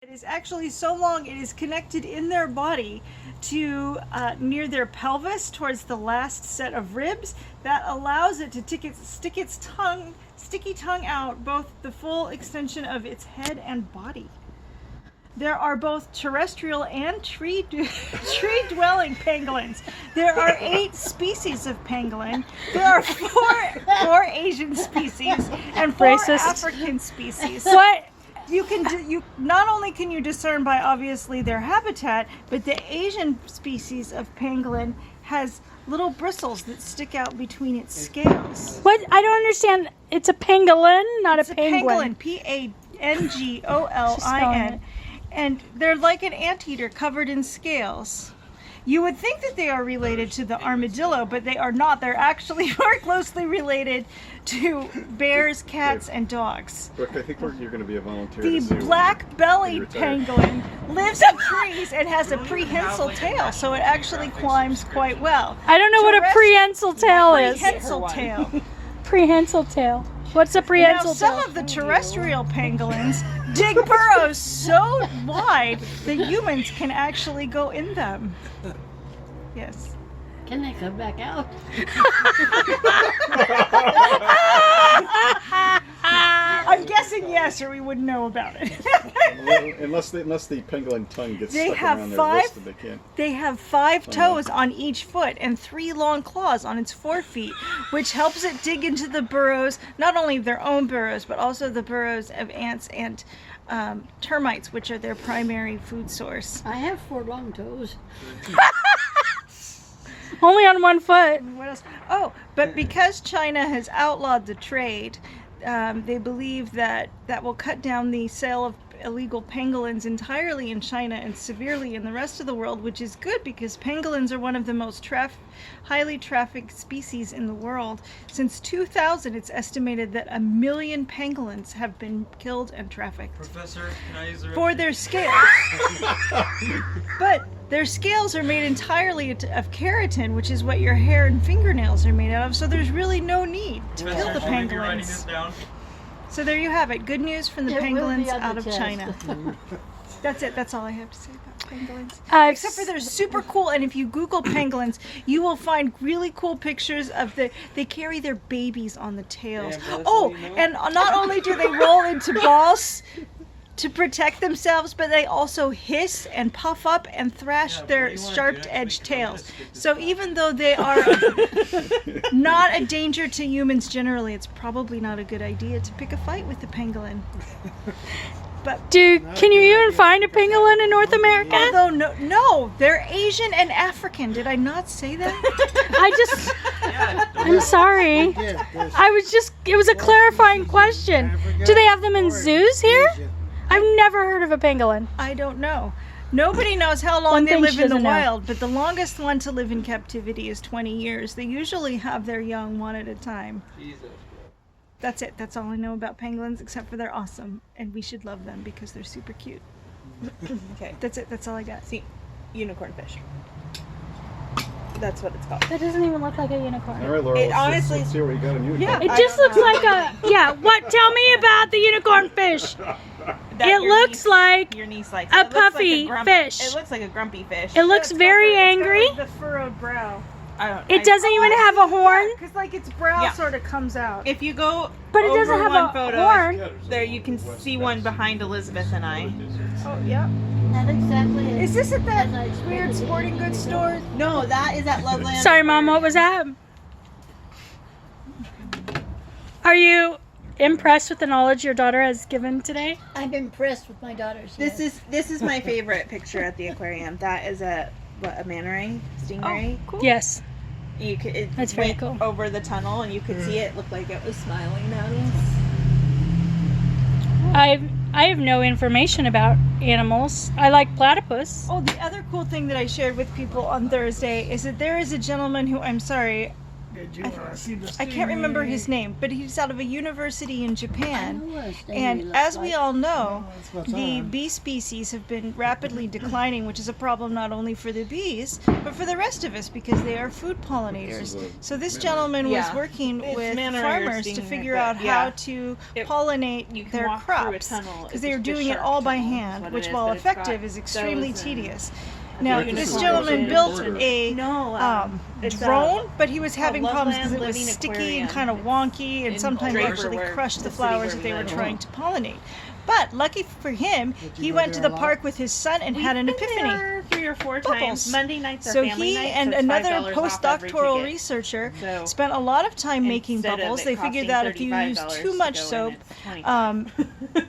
It is actually so long it is connected in their body to near their pelvis towards the last set of ribs that allows it to stick its sticky tongue out both the full extension of its head and body. There are both terrestrial and tree-dwelling pangolins. There are 8 species of pangolin. There are 4 Asian species and 4 African species. What? You not only can you discern by obviously their habitat, but the Asian species of pangolin has little bristles that stick out between its scales. What? I don't understand. It's a pangolin, not It's a penguin. Pangolin, and they're like an anteater covered in scales. You would think that they are related to the armadillo, but they are not. They're actually more closely related to bears, cats, and dogs. Brooke, I think you're going to be a volunteer. The black-bellied pangolin lives in trees and has a prehensile tail, so it actually climbs quite well. I don't know what a prehensile tail is. Prehensile tail. Prehensile tail. What's a prehensile tail? Some of the terrestrial pangolins dig burrows so wide that humans can actually go in them. Yes. Can they come back out? I'm guessing yes, or we wouldn't know about it. unless the pangolin tongue gets They stuck have around their 5 wrist that they can't. They have 5 toes on each foot and 3 long claws on its forefeet, which helps it dig into the burrows, not only their own burrows, but also the burrows of ants and termites, which are their primary food source. I have 4 long toes. Only on one foot. What else? Oh, but because China has outlawed the trade, they believe that will cut down the sale of illegal pangolins entirely in China and severely in the rest of the world, which is good because pangolins are one of the most highly trafficked species in the world. Since 2000, it's estimated that 1 million pangolins have been killed and trafficked. Professor, can I use the For their scales. But their scales are made entirely of keratin, which is what your hair and fingernails are made out of, so there's really no need to kill the Professor, should we be writing this pangolins. down? So there you have it. Good news from the It will be pangolins on the out of chest. China. That's it. That's all I have to say about pangolins. Except Except for they're super cool, and if you Google pangolins, you will find really cool pictures of they carry their babies on the tails. Oh, and not only do they roll into balls to protect themselves, but they also hiss and puff up and thrash Yeah, what their do you wanna do sharp-edged next week? tails. Let's get this So done. even though they are not a danger to humans generally, it's probably not a good idea to pick a fight with the pangolin. But Can you even find a pangolin in North America? although no, they're Asian and African. Did I not say that? I just, Yeah, I'm sorry. It was a clarifying question. Do they have them in zoos here? I've never heard of a pangolin. I don't know. Nobody knows how long One they thing live she in the doesn't know. wild, but the longest one to live in captivity is 20 years. They usually have their young one at a time. Jesus. That's it. That's all I know about pangolins, except for they're awesome, and we should love them because they're super cute. Okay, That's it. That's all I got. see, unicorn fish. That's what it's called. That doesn't even look like a unicorn. All right, Laura, It let's honestly- see what you got in you. Yeah. It I just don't looks know. like what? Tell me about the unicorn fish. That It your looks niece- like your niece likes. a It looks like puffy fish. It looks like a grumpy fish. it looks very angry. The furrowed brow. It doesn't even have a horn, Because like its brow Yeah. sort of comes out. If you go but it doesn't over have one a photo, horn. there you can see one behind Elizabeth and I. Oh yeah. Not exactly. Is this at that As I expected weird it. sporting goods store? No, that is at Loveland. Sorry, Mom, what was that? Are you impressed with the knowledge your daughter has given today? I'm impressed with my daughters. This is my favorite picture at the aquarium. That is a manta ray, stingray. cool. Yes. You could it That's very went cool. over the tunnel and you could see it looked like it was smiling at us. I have no information about animals. I like platypus. Oh, the other cool thing that I shared with people on Thursday is that there is a gentleman who, I'm sorry, Did you see the I can't remember his stingray? name, but he's out of a university in I Japan. know what a stingray And looks as we like. all know, That's what's the on. bee species have been rapidly declining, which is a problem not only for the bees, but for the rest of us because they are food pollinators. This is a So this Manor. gentleman was Yeah. working It's with Manor or farmers to Stingray, figure but out yeah. how to It- pollinate You can their walk through a crops tunnel. because It's they were just a doing it shark all by tunnel is hand, what it which is, while but it's got effective is extremely those and- tedious. Now, Like this this is gentleman a built reporter. a No, it's drone, but he was having called problems because it Loveland was Living sticky Aquarium. and kind of wonky, and in sometimes Draper, actually where crushed the the city flowers where that we they were live. trying to pollinate. But lucky for him, Did you he go went to there the a lot? park with his son and had an We've been epiphany. there 3 or 4 Bubbles. times. Monday nights are So family he nights, and so it's another $5 off every postdoctoral ticket. researcher So spent a lot of time making instead of bubbles. it They figured costing out if you use $35 too to much go in, soap, it's $25.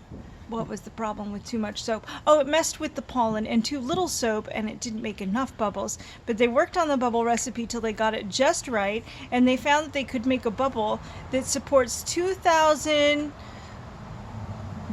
what was the problem with too much soap? Oh, it messed with the pollen, and too little soap, and it didn't make enough bubbles. But they worked on the bubble recipe till they got it just right, and they found that they could make a bubble that supports 2,000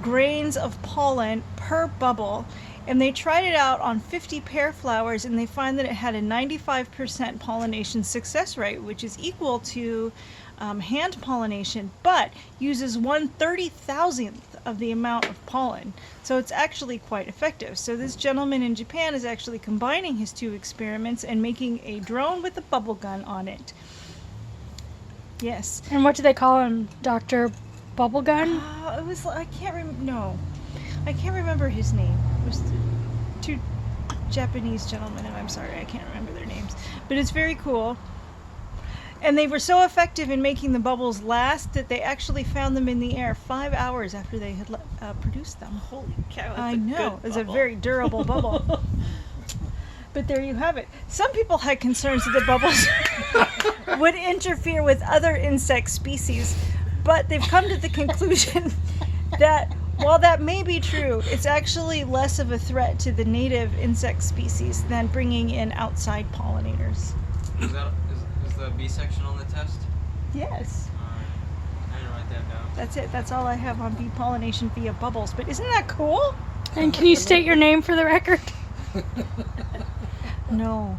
grains of pollen per bubble. And they tried it out on 50 pear flowers, and they find that it had a 95% pollination success rate, which is equal to hand pollination, but uses 1/30,000th of the amount of pollen. So it's actually quite effective. So this gentleman in Japan is actually combining his two experiments and making a drone with a bubble gun on it. Yes. And what do they call him? Dr. Bubblegun? It was, I can't remember, no. I can't remember his name. It was two Japanese gentlemen, and I'm sorry, I can't remember their names. But it's very cool. And they were so effective in making the bubbles last that they actually found them in the air 5 hours after they had produced them. Holy cow! That's I a know, good it's a bubble. very durable bubble. But there you have it. Some people had concerns that the bubbles would interfere with other insect species, but they've come to the conclusion that while that may be true, it's actually less of a threat to the native insect species than bringing in outside pollinators. Is the B section on the test? Yes, Alright. I didn't write that down. that's it. That's all I have on bee pollination via bubbles. But isn't that cool? And can you state your name for the record? No.